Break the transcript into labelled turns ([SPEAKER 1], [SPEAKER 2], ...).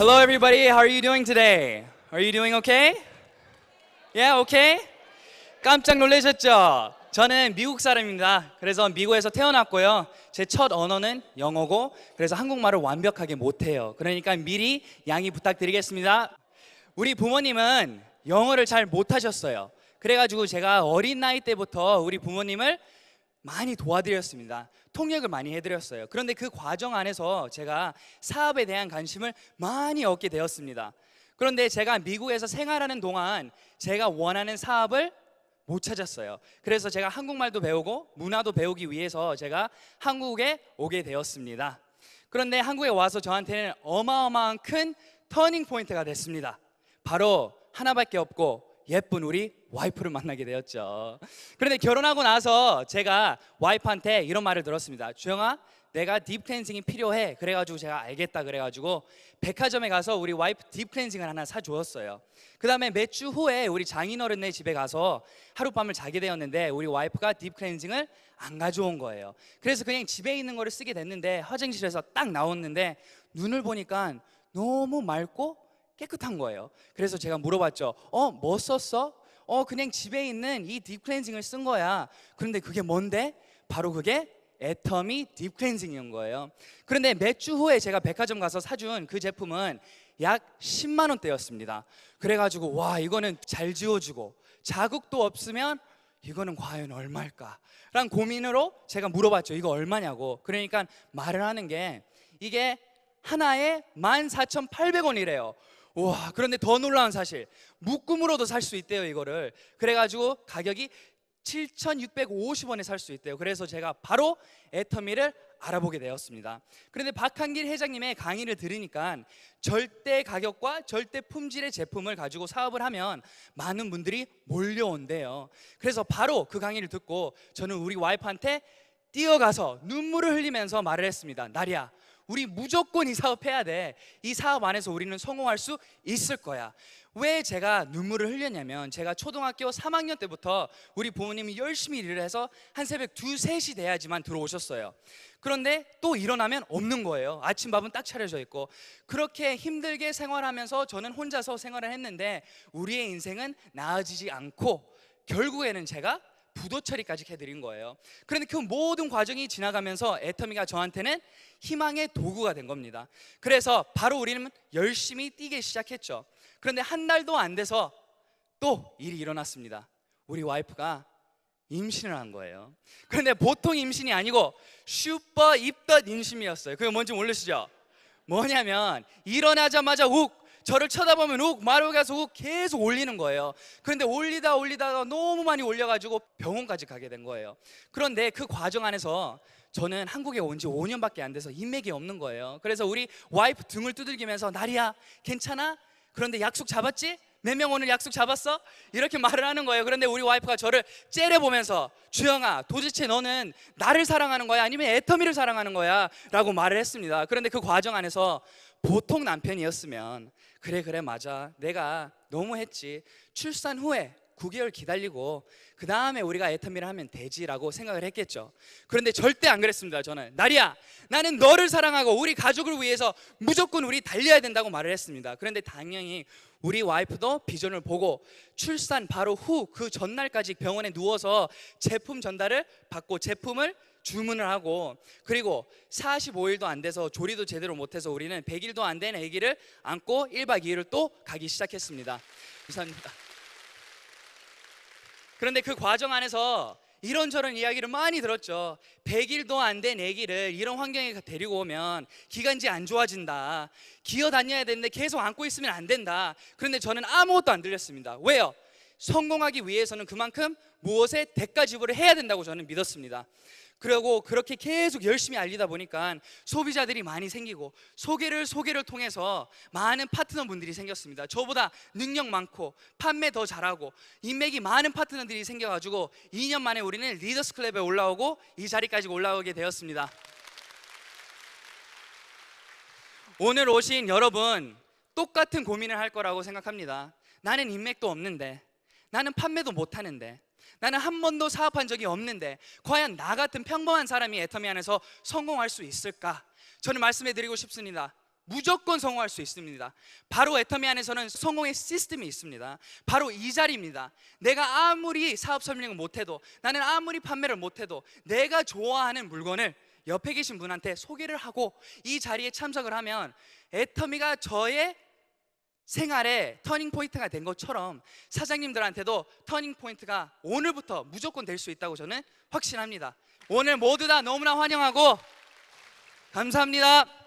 [SPEAKER 1] Hello everybody, how are you doing today? Are you doing okay? Yeah, okay? 깜짝 놀라셨죠? 저는 미국 사람입니다. 그래서 미국에서 태어났고요. 제 첫 언어는 영어고 그래서 한국말을 완벽하게 못해요. 그러니까 미리 양해 부탁드리겠습니다. 우리 부모님은 영어를 잘 못하셨어요. 그래가지고 제가 어린 나이 때부터 우리 부모님을 많이 도와드렸습니다. 통역을 많이 해드렸어요. 그런데 그 과정 안에서 제가 사업에 대한 관심을 많이 얻게 되었습니다. 그런데 제가 미국에서 생활하는 동안 제가 원하는 사업을 못 찾았어요. 그래서 제가 한국말도 배우고 문화도 배우기 위해서 제가 한국에 오게 되었습니다. 그런데 한국에 와서 저한테는 어마어마한 큰 터닝 포인트가 됐습니다. 바로 하나밖에 없고 예쁜 우리 와이프를 만나게 되었죠. 그런데 결혼하고 나서 제가 와이프한테 이런 말을 들었습니다. 주영아, 내가 딥 클렌징이 필요해. 그래가지고 제가 알겠다 그래가지고 백화점에 가서 우리 와이프 딥 클렌징을 하나 사주었어요. 그 다음에 몇 주 후에 우리 장인어른네 집에 가서 하룻밤을 자게 되었는데 우리 와이프가 딥 클렌징을 안 가져온 거예요. 그래서 그냥 집에 있는 거를 쓰게 됐는데 화장실에서 딱 나왔는데 눈을 보니까 너무 맑고 깨끗한 거예요. 그래서 제가 물어봤죠. 뭐 썼어? 그냥 집에 있는 이 딥 클렌징을 쓴 거야. 그런데 그게 뭔데? 바로 그게 애터미 딥 클렌징인 거예요. 그런데 몇 주 후에 제가 백화점 가서 사준 그 제품은 약 10만 원대였습니다. 그래가지고 와, 이거는 잘 지워주고 자국도 없으면 이거는 과연 얼마일까? 라는 고민으로 제가 물어봤죠. 이거 얼마냐고. 그러니까 말을 하는 게 이게 하나에 14,800원이래요. 와, 그런데 더 놀라운 사실, 묶음으로도 살 수 있대요 이거를. 그래가지고 가격이 7,650원에 살 수 있대요. 그래서 제가 바로 애터미를 알아보게 되었습니다. 그런데 박한길 회장님의 강의를 들으니까 절대 가격과 절대 품질의 제품을 가지고 사업을 하면 많은 분들이 몰려온대요. 그래서 바로 그 강의를 듣고 저는 우리 와이프한테 뛰어가서 눈물을 흘리면서 말을 했습니다. 나리야, 우리 무조건 이 사업 해야 돼. 이 사업 안에서 우리는 성공할 수 있을 거야. 왜 제가 눈물을 흘렸냐면 제가 초등학교 3학년 때부터 우리 부모님이 열심히 일을 해서 한 새벽 2, 3시 돼야지만 들어오셨어요. 그런데 또 일어나면 없는 거예요. 아침밥은 딱 차려져 있고. 그렇게 힘들게 생활하면서 저는 혼자서 생활을 했는데 우리의 인생은 나아지지 않고 결국에는 제가 부도 처리까지 해드린 거예요. 그런데 그 모든 과정이 지나가면서 애터미가 저한테는 희망의 도구가 된 겁니다. 그래서 바로 우리는 열심히 뛰기 시작했죠. 그런데 한 달도 안 돼서 또 일이 일어났습니다. 우리 와이프가 임신을 한 거예요. 그런데 보통 임신이 아니고 슈퍼 입덧 임신이었어요. 그게 뭔지 모르시죠? 뭐냐면 일어나자마자 욱, 저를 쳐다보면 욱, 마루에 가서 욱 계속 올리는 거예요. 그런데 올리다가 너무 많이 올려가지고 병원까지 가게 된 거예요. 그런데 그 과정 안에서 저는 한국에 온 지 5년밖에 안 돼서 인맥이 없는 거예요. 그래서 우리 와이프 등을 두들기면서 나리야, 괜찮아? 그런데 약속 잡았지? 몇 명 오늘 약속 잡았어? 이렇게 말을 하는 거예요. 그런데 우리 와이프가 저를 째려보면서 주영아, 도대체 너는 나를 사랑하는 거야? 아니면 애터미를 사랑하는 거야? 라고 말을 했습니다. 그런데 그 과정 안에서 보통 남편이었으면 그래 맞아, 내가 너무 했지, 출산 후에 9개월 기다리고 그 다음에 우리가 애터미를 하면 되지라고 생각을 했겠죠. 그런데 절대 안 그랬습니다. 저는 나리야, 나는 너를 사랑하고 우리 가족을 위해서 무조건 우리 달려야 된다고 말을 했습니다. 그런데 당연히 우리 와이프도 비전을 보고 출산 바로 후 그 전날까지 병원에 누워서 제품 전달을 받고 제품을 주문을 하고, 그리고 45일도 안 돼서 조리도 제대로 못해서 우리는 100일도 안 된 아기를 안고 1박 2일을 또 가기 시작했습니다. 감사합니다. 그런데 그 과정 안에서 이런저런 이야기를 많이 들었죠. 100일도 안 된 아기를 이런 환경에 데리고 오면 기관지 안 좋아진다, 기어 다녀야 되는데 계속 안고 있으면 안 된다. 그런데 저는 아무것도 안 들렸습니다. 왜요? 성공하기 위해서는 그만큼 무엇에 대가 지불을 해야 된다고 저는 믿었습니다. 그리고 그렇게 계속 열심히 알리다 보니까 소비자들이 많이 생기고 소개를 통해서 많은 파트너분들이 생겼습니다. 저보다 능력 많고 판매 더 잘하고 인맥이 많은 파트너들이 생겨가지고 2년 만에 우리는 리더스 클럽에 올라오고 이 자리까지 올라오게 되었습니다. 오늘 오신 여러분, 똑같은 고민을 할 거라고 생각합니다. 나는 인맥도 없는데, 나는 판매도 못하는데, 나는 한 번도 사업한 적이 없는데 과연 나 같은 평범한 사람이 애터미 안에서 성공할 수 있을까? 저는 말씀해 드리고 싶습니다. 무조건 성공할 수 있습니다. 바로 애터미 안에서는 성공의 시스템이 있습니다. 바로 이 자리입니다. 내가 아무리 사업 설명을 못해도, 나는 아무리 판매를 못해도 내가 좋아하는 물건을 옆에 계신 분한테 소개를 하고 이 자리에 참석을 하면 애터미가 저의 생활의 터닝 포인트가 된 것처럼 사장님들한테도 터닝 포인트가 오늘부터 무조건 될 수 있다고 저는 확신합니다. 오늘 모두 다 너무나 환영하고 감사합니다.